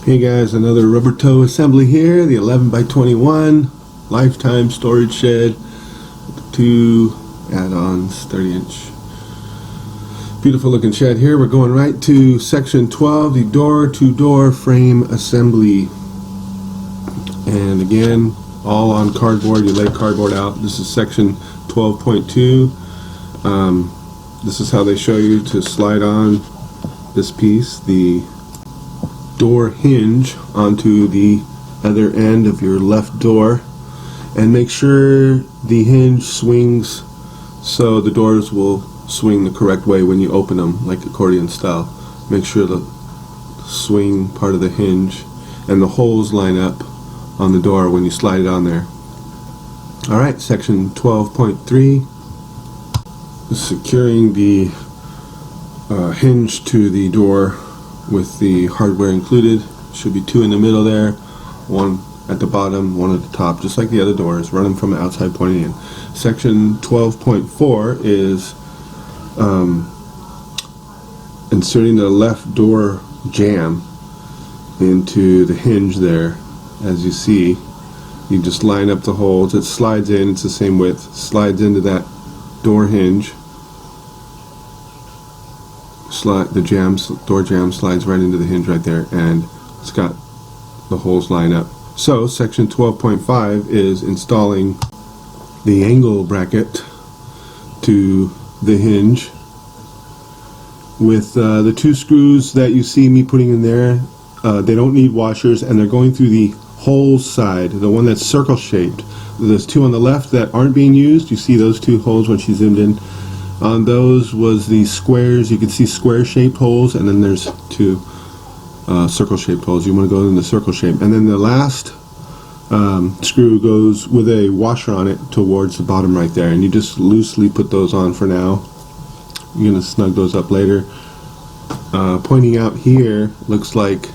Hey guys, another rubber toe assembly here, the 11 by 21 lifetime storage shed, 2 add-ons, 30-inch. Beautiful looking shed here. We're going right to section 12, the door-to-door frame assembly. And again, all on cardboard. You lay cardboard out. This is section 12.2. This is how they show you to slide on this piece, the door hinge, onto the other end of your left door, and make sure the hinge swings so the doors will swing the correct way when you open them, like accordion style. Make sure the swing part of the hinge and the holes line up on the door when you slide it on there. Alright, section 12.3, securing the hinge to the door with the hardware included. Should be 2 in the middle there, 1 at the bottom, 1 at the top, just like the other doors. Run them from the outside pointing in. Section 12.4 is inserting the left door jamb into the hinge there. As you see, you just line up the holes. It slides in, it's the same width, slides into that door hinge. The door jamb slides right into the hinge right there, and it's got the holes line up. So section 12.5 is installing the angle bracket to the hinge with the 2 screws that you see me putting in there. They don't need washers, and they're going through the hole side, the one that's circle shaped. There's 2 on the left that aren't being used. You see those 2 holes when she zoomed in. On those was the squares. You can see square shaped holes, and then there's 2 circle shaped holes. You want to go in the circle shape, and then the last screw goes with a washer on it towards the bottom right there, and you just loosely put those on for now. You're going to snug those up later. Pointing out here, looks like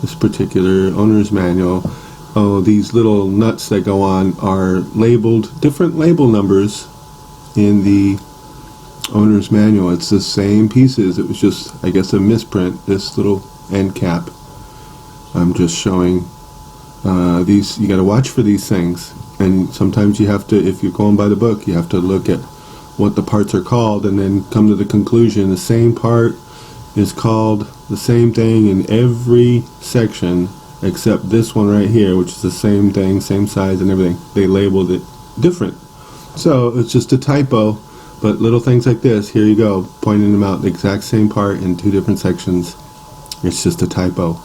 this particular owner's manual. Oh, these little nuts that go on are labeled different label numbers in the owner's manual. It's the same pieces. It was just, I guess, a misprint. This little end cap. I'm just showing these. You got to watch for these things, and sometimes you have to, if you're going by the book, you have to look at what the parts are called and then come to the conclusion the same part is called the same thing in every section except this one right here, which is the same thing, same size and everything. They labeled it different. So it's just a typo, but little things like this, here you go, pointing them out, the exact same part in 2 different sections. It's just a typo.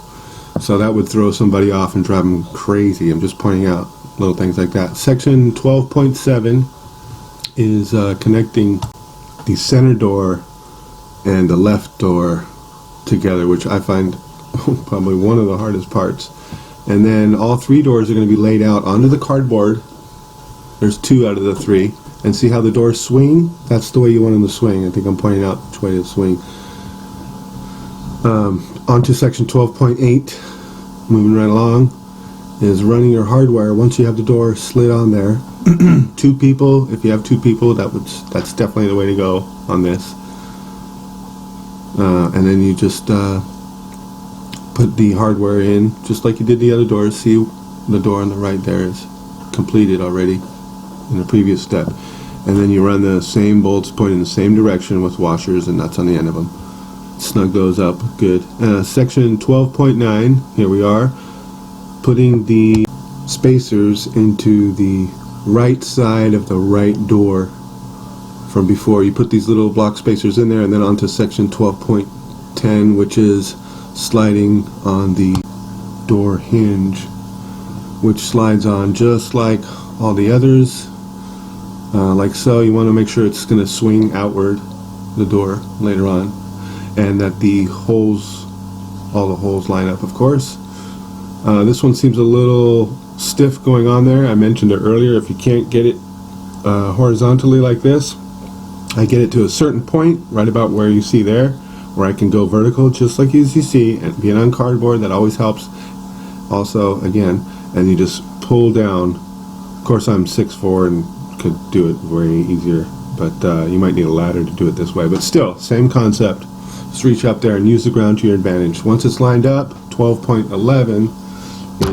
So that would throw somebody off and drive them crazy. I'm just pointing out little things like that. Section 12.7 is connecting the center door and the left door together, which I find probably one of the hardest parts. And then all 3 doors are going to be laid out onto the cardboard. There's 2 out of the 3, and see how the doors swing? That's the way you want them to swing. I think I'm pointing out which way to swing. Onto section 12.8, moving right along, is running your hardware once you have the door slid on there. 2 people, if you have 2 people, that's definitely the way to go on this. And then you just put the hardware in just like you did the other doors. See, the door on the right there is completed already in the previous step, and then you run the same bolts pointing in the same direction with washers and nuts on the end of them. Snug those up good. Section 12.9, here we are, putting the spacers into the right side of the right door from before. You put these little block spacers in there, and then onto section 12.10, which is sliding on the door hinge, which slides on just like all the others, like so. You want to make sure it's going to swing outward, the door, later on, and that the holes, all the holes line up, of course. This one seems a little stiff going on there. I mentioned it earlier. If you can't get it horizontally like this, I get it to a certain point, right about where you see there, where I can go vertical, just like as you see, and being on cardboard, that always helps. Also, again, and you just pull down. Of course, I'm 6'4" and could do it way easier, but you might need a ladder to do it this way. But still, same concept. Just reach up there and use the ground to your advantage. Once it's lined up, 12.11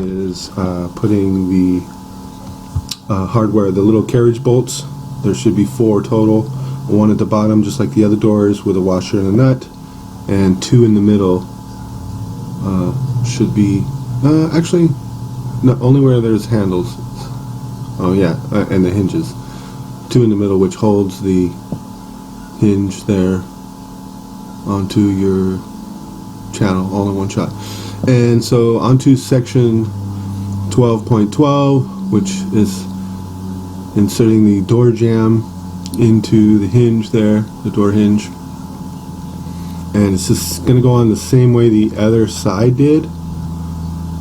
is putting the hardware, the little carriage bolts. There should be 4 total. 1 at the bottom, just like the other doors, with a washer and a nut, and 2 in the middle. Should be actually not only where there's handles. Oh yeah, and the hinges. 2 in the middle, which holds the hinge there onto your channel all in one shot. And so onto section 12.12, which is inserting the door jamb into the hinge there, the door hinge. And it's just going to go on the same way the other side did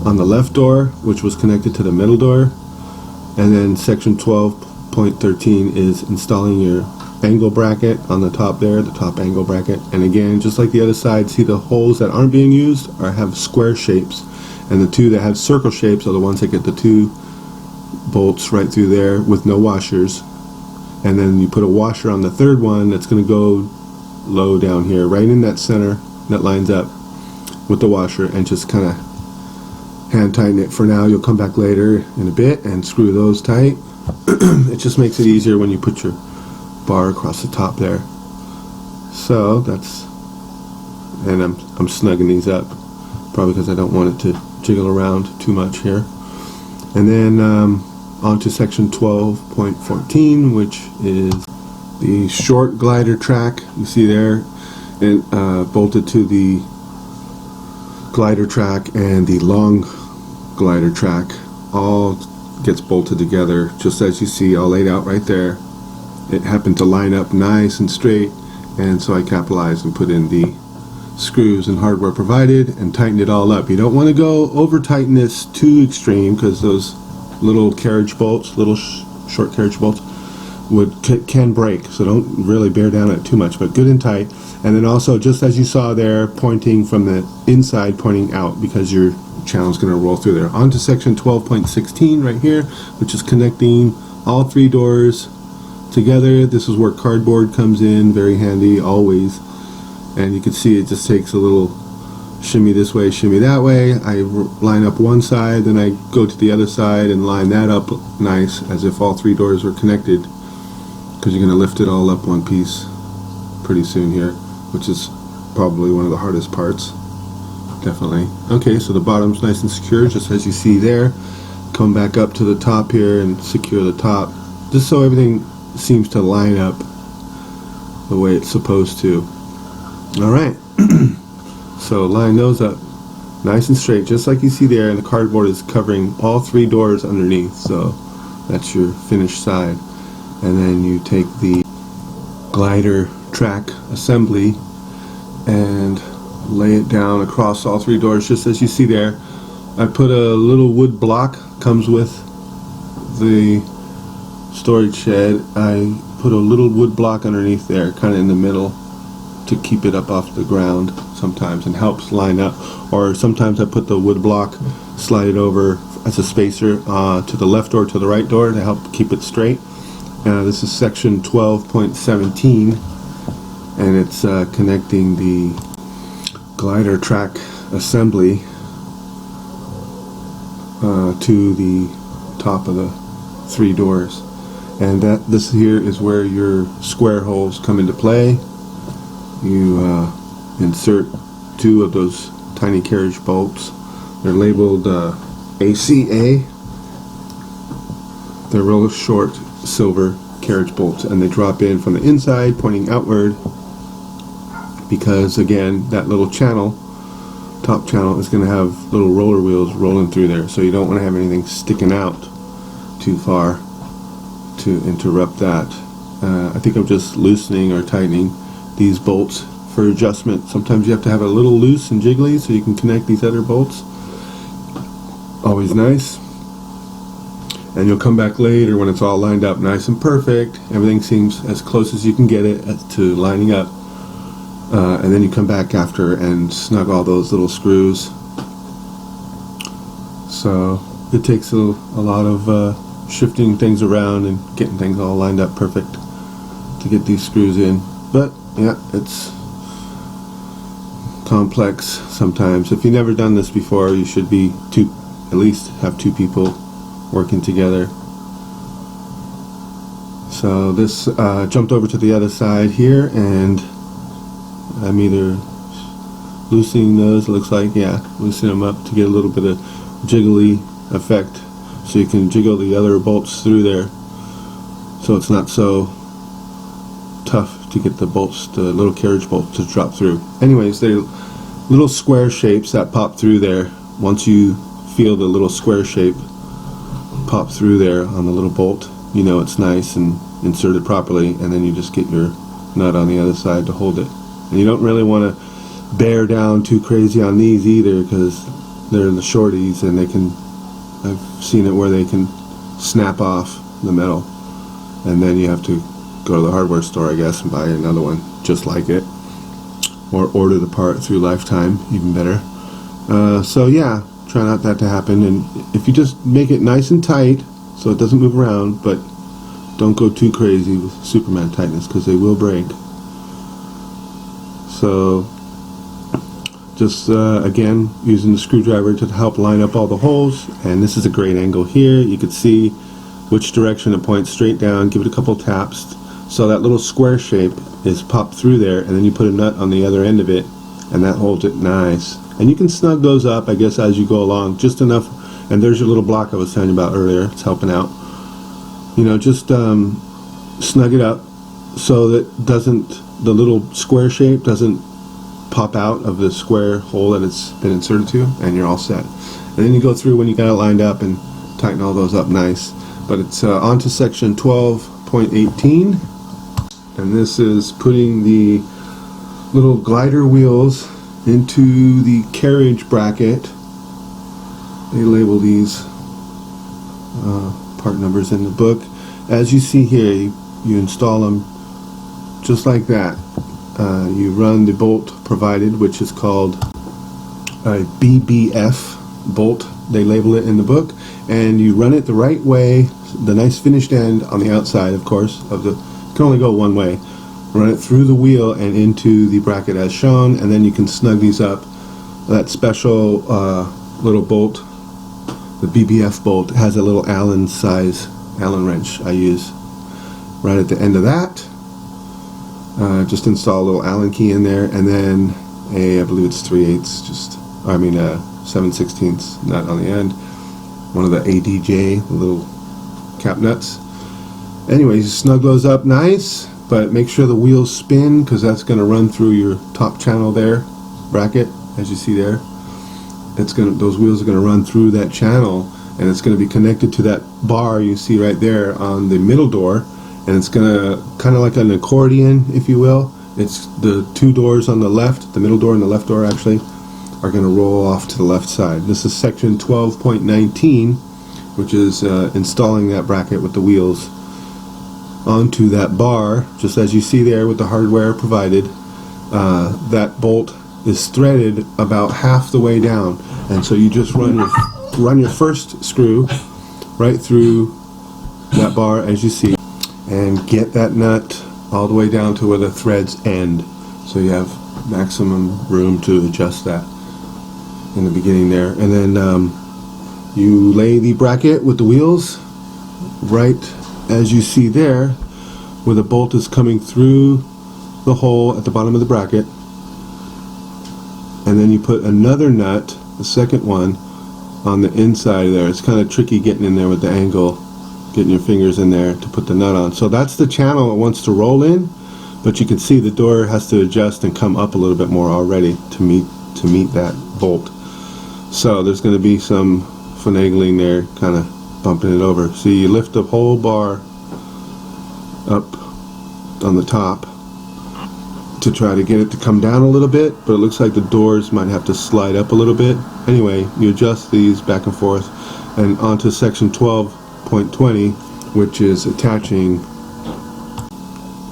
on the left door, which was connected to the middle door. And then section 12.13 is installing your angle bracket on the top there, the top angle bracket. And again, just like the other side, see the holes that aren't being used have square shapes, and the 2 that have circle shapes are the ones that get the 2 bolts right through there with no washers. And then you put a washer on the 3rd one that's going to go low down here, right in that center that lines up with the washer, and just kind of hand tighten it for now. You'll come back later in a bit and screw those tight. It just makes it easier when you put your bar across the top there. So that's, and I'm snugging these up, probably because I don't want it to jiggle around too much here. And then on to section 12.14, which is the short glider track. You see there, and bolted to the glider track, and the long glider track all gets bolted together, just as you see, all laid out right there. It happened to line up nice and straight, and so I capitalized and put in the screws and hardware provided and tightened it all up. You don't want to go over tighten this too extreme, because those little carriage bolts, little short carriage bolts, can break, so don't really bear down on it too much, but good and tight. And then also, just as you saw there, pointing from the inside, pointing out, because your channel is going to roll through there. On to section 12.16 right here, which is connecting all 3 doors together. This is where cardboard comes in, very handy always. And you can see it just takes a little shimmy this way, shimmy that way. I line up one side, then I go to the other side and line that up nice, as if all 3 doors were connected, because you're going to lift it all up one piece pretty soon here, which is probably one of the hardest parts, definitely. Okay, so the bottom's nice and secure, just as you see there. Come back up to the top here and secure the top, just so everything seems to line up the way it's supposed to. Alright, so line those up nice and straight, just like you see there, and the cardboard is covering all 3 doors underneath, so that's your finished side. And then you take the glider track assembly and lay it down across all 3 doors, just as you see there. I put a little wood block, comes with the storage shed. I put a little wood block underneath there, kind of in the middle, to keep it up off the ground sometimes, and helps line up. Or sometimes I put the wood block, slide it over as a spacer to the left door, to the right door, to help keep it straight. This is section 12.17, and it's connecting the glider track assembly to the top of the 3 doors. And this here is where your square holes come into play. You insert 2 of those tiny carriage bolts. They're labeled ACA. They're real short silver carriage bolts, and they drop in from the inside, pointing outward, because again, that little channel, top channel, is going to have little roller wheels rolling through there, so you don't want to have anything sticking out too far to interrupt that. I think I'm just loosening or tightening these bolts for adjustment. Sometimes you have to have it a little loose and jiggly so you can connect these other bolts. Always nice. And you'll come back later when it's all lined up nice and perfect. Everything seems as close as you can get it to lining up. And then you come back after and snug all those little screws. So it takes a lot of shifting things around and getting things all lined up perfect to get these screws in. But yeah, it's complex sometimes. If you've never done this before, you should be at least have two people working together. So this jumped over to the other side here, and I'm either loosening those, it looks like, yeah, loosen them up to get a little bit of jiggly effect, so you can jiggle the other bolts through there, so it's not so tough to get the bolts, the little carriage bolts, to drop through. Anyways, they're little square shapes that pop through there. Once you feel the little square shape pop through there on the little bolt, you know it's nice and inserted properly, and then you just get your nut on the other side to hold it. And you don't really want to bear down too crazy on these either, because they're the shorties, and they can, I've seen it where they can snap off the metal, and then you have to go to the hardware store, I guess, and buy another one just like it, or order the part through Lifetime, even better. So yeah, try not that to happen, and if you just make it nice and tight so it doesn't move around, but don't go too crazy with Superman tightness, because they will break. So just again, using the screwdriver to help line up all the holes, and this is a great angle here. You can see which direction it points, straight down. Give it a couple taps so that little square shape is popped through there, and then you put a nut on the other end of it, and that holds it nice. And you can snug those up, I guess, as you go along, just enough. And there's your little block I was telling you about earlier. It's helping out. You know, just snug it up so that the little square shape doesn't pop out of the square hole that it's been inserted to, and you're all set. And then you go through when you got it lined up and tighten all those up nice. But it's onto section 12.18, and this is putting the little glider wheels into the carriage bracket. They label these part numbers in the book. As you see here, you install them just like that. You run the bolt provided, which is called a BBF bolt. They label it in the book, and you run it the right way, the nice finished end on the outside, of course, of the, you can only go one way. Run it through the wheel and into the bracket as shown, and then you can snug these up. That special little bolt, the BBF bolt, has a little Allen wrench I use right at the end of that. Just install a little Allen key in there, and then I believe it's 7/16 nut on the end. One of the ADJ, the little cap nuts. Anyways, you snug those up nice, but make sure the wheels spin, because that's going to run through your top channel there, bracket, as you see there. Those wheels are going to run through that channel, and it's going to be connected to that bar you see right there on the middle door, and it's going to, kind of like an accordion, if you will. It's the two doors on the left, the middle door and the left door actually, are going to roll off to the left side. This is section 12.19, which is installing that bracket with the wheels onto that bar, just as you see there with the hardware provided. That bolt is threaded about half the way down, and so you just run your first screw right through that bar as you see, and get that nut all the way down to where the threads end, so you have maximum room to adjust that in the beginning there. And then you lay the bracket with the wheels right as you see there, where the bolt is coming through the hole at the bottom of the bracket, and then you put another nut, the second one, on the inside there. It's kind of tricky getting in there with the angle, getting your fingers in there to put the nut on. So that's the channel it wants to roll in, but you can see the door has to adjust and come up a little bit more already to meet that bolt. So there's going to be some finagling there, kind of bumping it over. So you lift the whole bar up on the top to try to get it to come down a little bit, but it looks like the doors might have to slide up a little bit. Anyway, you adjust these back and forth, and onto section 12.20, which is attaching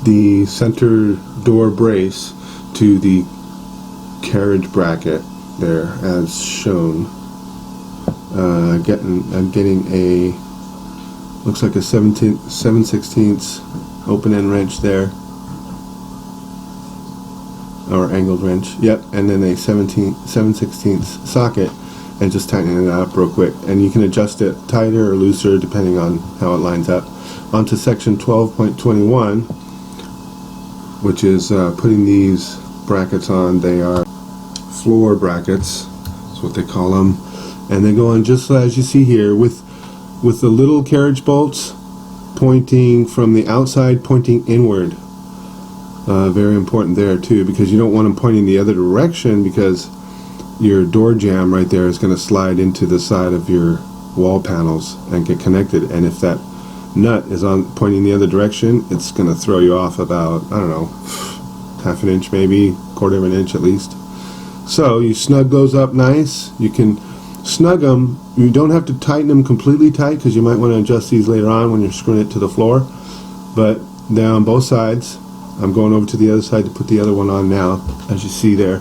the center door brace to the carriage bracket there as shown. I'm getting a, looks like a 7/16 open end wrench there. or angled wrench. Yep, and then a 7/16 socket, and just tightening it up real quick. And you can adjust it tighter or looser depending on how it lines up. Onto section 12.21, which is putting these brackets on. They are floor brackets, that's what they call them, and they go on just as you see here with the little carriage bolts pointing from the outside, pointing inward. Very important there too, because you don't want them pointing the other direction, because your door jamb right there is going to slide into the side of your wall panels and get connected, and if that nut is on pointing the other direction, it's going to throw you off about, I don't know, half an inch, maybe quarter of an inch at least. So you snug those up nice. You can snug them. You don't have to tighten them completely tight, because you might want to adjust these later on when you're screwing it to the floor. But they're on both sides. I'm going over to the other side to put the other one on now, as you see there.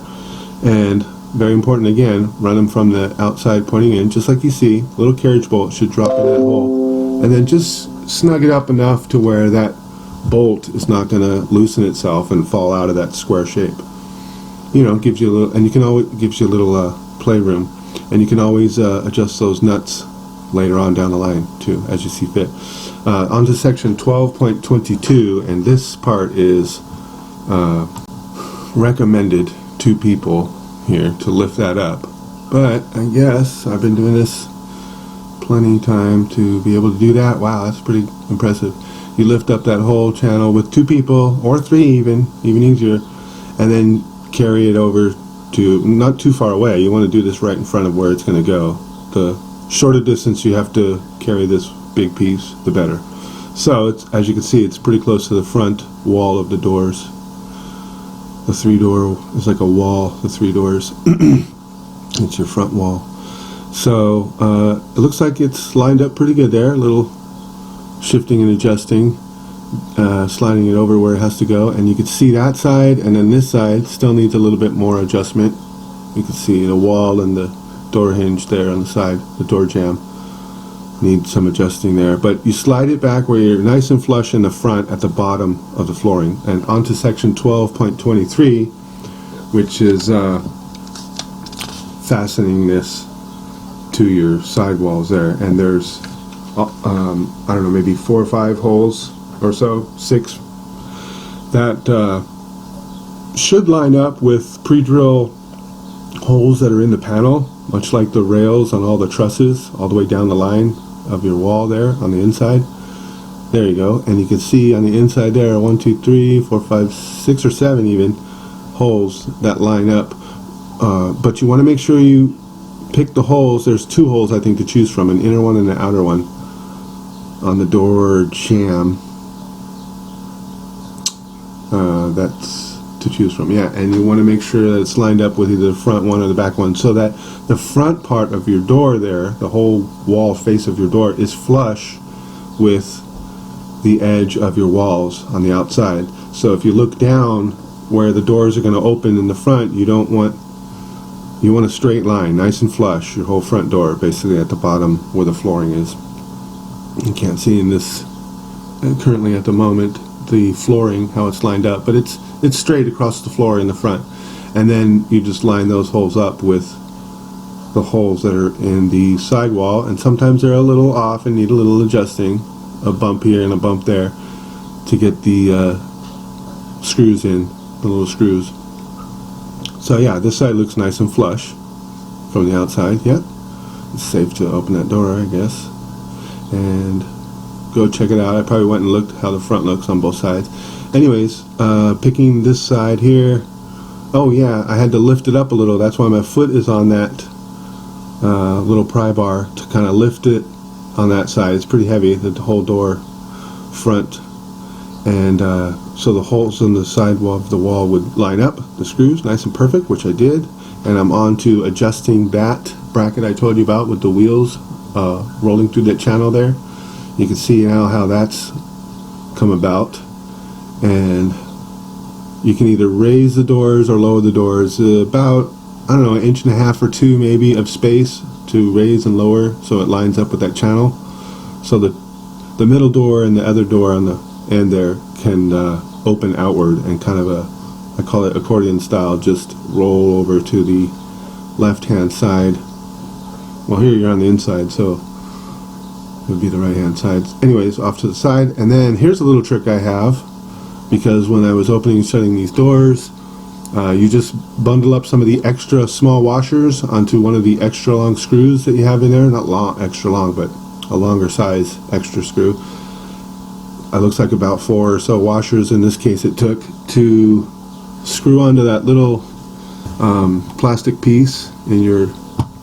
And very important again, run them from the outside pointing in, just like you see. Little carriage bolt should drop in that hole, and then just snug it up enough to where that bolt is not going to loosen itself and fall out of that square shape. You know, gives you a little, and you can always gives you a little playroom, and you can always adjust those nuts later on down the line too, as you see fit. Onto section 12.22, and this part is recommended 2 people here to lift that up. But I guess I've been doing this plenty of time to be able to do that. Wow, that's pretty impressive. You lift up that whole channel with 2 people, or 3 even easier, and then carry it over to not too far away. You want to do this right in front of where it's going to go. The shorter distance you have to carry this big piece, the better. So it's, as you can see, it's pretty close to the front wall of the doors. The 3-door is like a wall, the 3 doors. It's your front wall. So it looks like it's lined up pretty good there. A little shifting and adjusting, sliding it over where it has to go, and you can see that side, and then this side still needs a little bit more adjustment. You can see the wall and the door hinge there on the side, the door jamb need some adjusting there, but you slide it back where you're nice and flush in the front at the bottom of the flooring. And onto section 12.23, which is fastening this to your sidewalls there, and there's I don't know, maybe 4 or 5 holes or so, 6, that should line up with pre-drill holes that are in the panel, much like the rails on all the trusses all the way down the line of your wall there on the inside. There you go, and you can see on the inside there 1, 2, 3, 4, 5, 6 or 7 even holes that line up, but you want to make sure you pick the holes. There's 2 holes I think to choose from, an inner one and an outer one on the door jamb. That's to choose from, yeah, and you want to make sure that it's lined up with either the front one or the back one, so that the front part of your door there, the whole wall face of your door, is flush with the edge of your walls on the outside. So if you look down where the doors are going to open in the front, you want a straight line, nice and flush, your whole front door basically at the bottom where the flooring is. You can't see in this currently at the moment the flooring, how it's lined up, but it's straight across the floor in the front, and then you just line those holes up with the holes that are in the sidewall, and sometimes they're a little off and need a little adjusting, a bump here and a bump there to get the screws in, the little screws. So yeah, this side looks nice and flush from the outside. Yep, it's safe to open that door, I guess, and go check it out. I probably went and looked how the front looks on both sides. Anyways, picking this side here. Oh yeah, I had to lift it up a little. That's why my foot is on that little pry bar to kind of lift it on that side. It's pretty heavy, the whole door front, and so the holes in the side wall of the wall would line up, the screws nice and perfect, which I did. And I'm on to adjusting that bracket I told you about with the wheels rolling through that channel there. You can see now how that's come about, and you can either raise the doors or lower the doors about, I don't know, 1.5 inches or 2 maybe of space to raise and lower so it lines up with that channel. So the middle door and the other door on the end there can open outward, and kind of I call it accordion style, just roll over to the left hand side. Well, here you're on the inside, so it would be the right hand side. Anyways, off to the side. And then here's a little trick I have, because when I was opening and shutting these doors, you just bundle up some of the extra small washers onto one of the extra long screws that you have in there. Not long, extra long, but a longer size extra screw. It looks like about 4 or so washers in this case it took to screw onto that little plastic piece in your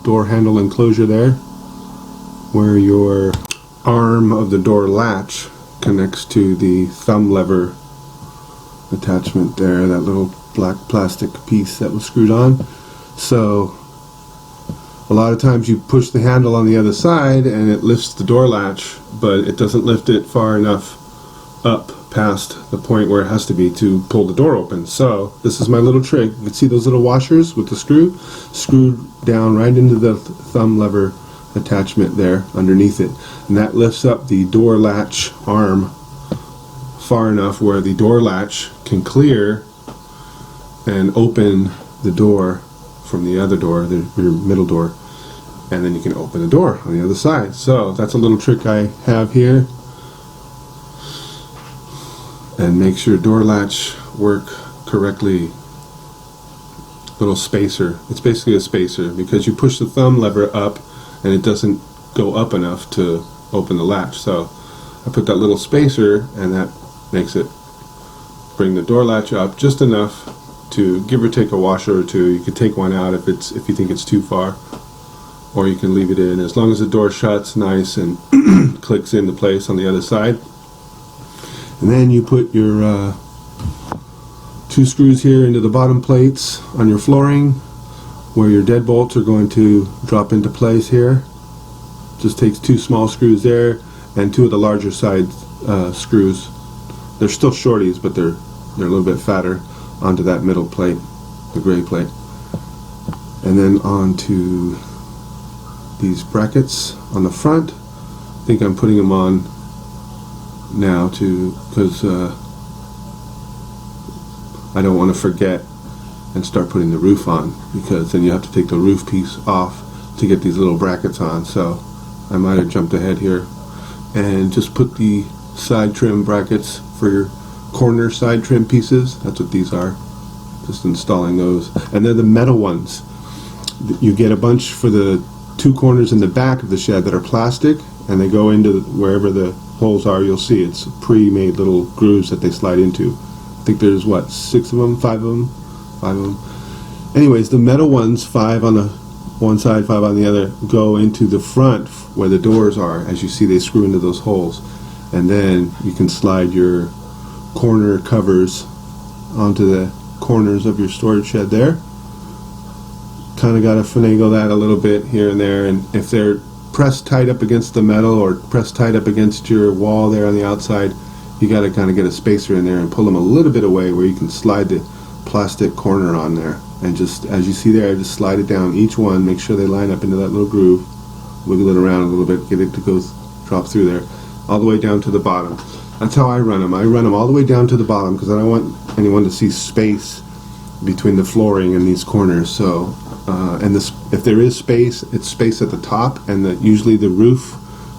door handle enclosure there, where your arm of the door latch connects to the thumb lever attachment there, that little black plastic piece that was screwed on. So a lot of times you push the handle on the other side and it lifts the door latch, but it doesn't lift it far enough up past the point where it has to be to pull the door open. So this is my little trick. You can see those little washers with the screw screwed down right into the thumb lever attachment there underneath it, and that lifts up the door latch arm far enough where the door latch can clear and open the door from the other door, your middle door, and then you can open the door on the other side. So that's a little trick I have here. And make sure door latch work correctly. Little spacer. It's basically a spacer because you push the thumb lever up and it doesn't go up enough to open the latch. So I put that little spacer, and that makes it bring the door latch up just enough to give or take a washer or two. You could take one out if you think it's too far, or you can leave it in as long as the door shuts nice and clicks into place on the other side. And then you put your 2 screws here into the bottom plates on your flooring where your deadbolts are going to drop into place here. Just takes 2 small screws there and 2 of the larger side screws. They're still shorties, but they're a little bit fatter, onto that middle plate, the gray plate. And then onto these brackets on the front. I think I'm putting them on now because I don't want to forget and start putting the roof on, because then you have to take the roof piece off to get these little brackets on. So I might have jumped ahead here and just put the side trim brackets for your corner side trim pieces. That's what these are, just installing those. And they're the metal ones. You get a bunch for the 2 corners in the back of the shed that are plastic, and they go into wherever the holes are. You'll see it's pre-made little grooves that they slide into. I think there's what, 6 of them, 5 of them. Anyways, the metal ones, 5 on the one side, 5 on the other, go into the front where the doors are. As you see, they screw into those holes, and then you can slide your corner covers onto the corners of your storage shed there. Kind of got to finagle that a little bit here and there, and if they're pressed tight up against the metal or pressed tight up against your wall there on the outside, you got to kind of get a spacer in there and pull them a little bit away where you can slide the plastic corner on there. And just as you see there, just slide it down each one, make sure they line up into that little groove, wiggle it around a little bit, get it to go drop through there all the way down to the bottom. That's how I run them. I run them all the way down to the bottom because I don't want anyone to see space between the flooring and these corners. So and this, if there is space, it's space at the top, and usually the roof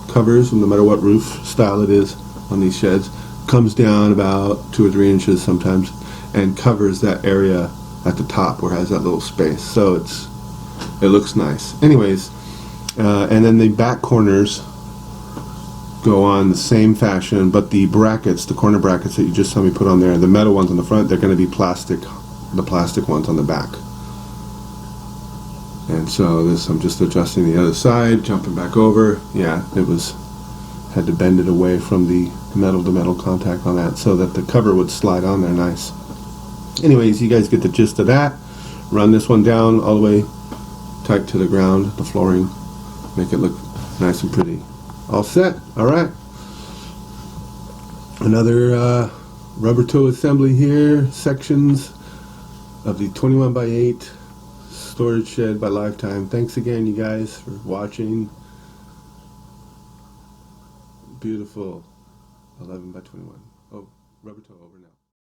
covers, no matter what roof style it is on these sheds, comes down about 2 or 3 inches sometimes and covers that area at the top where it has that little space. So it looks nice. Anyways, and then the back corners go on the same fashion, but the brackets, the corner brackets that you just saw me put on there, the metal ones on the front, they're going to be plastic, the plastic ones on the back. And so this, I'm just adjusting the other side, jumping back over. Yeah, had to bend it away from the metal to metal contact on that so that the cover would slide on there nice. Anyways, you guys get the gist of that. Run this one down all the way tight to the ground, the flooring, make it look nice and pretty. All set. All right. Another rubber toe assembly here, sections of the 21x8 storage shed by Lifetime. Thanks again, you guys, for watching. Beautiful 11x21. Oh, rubber toe over.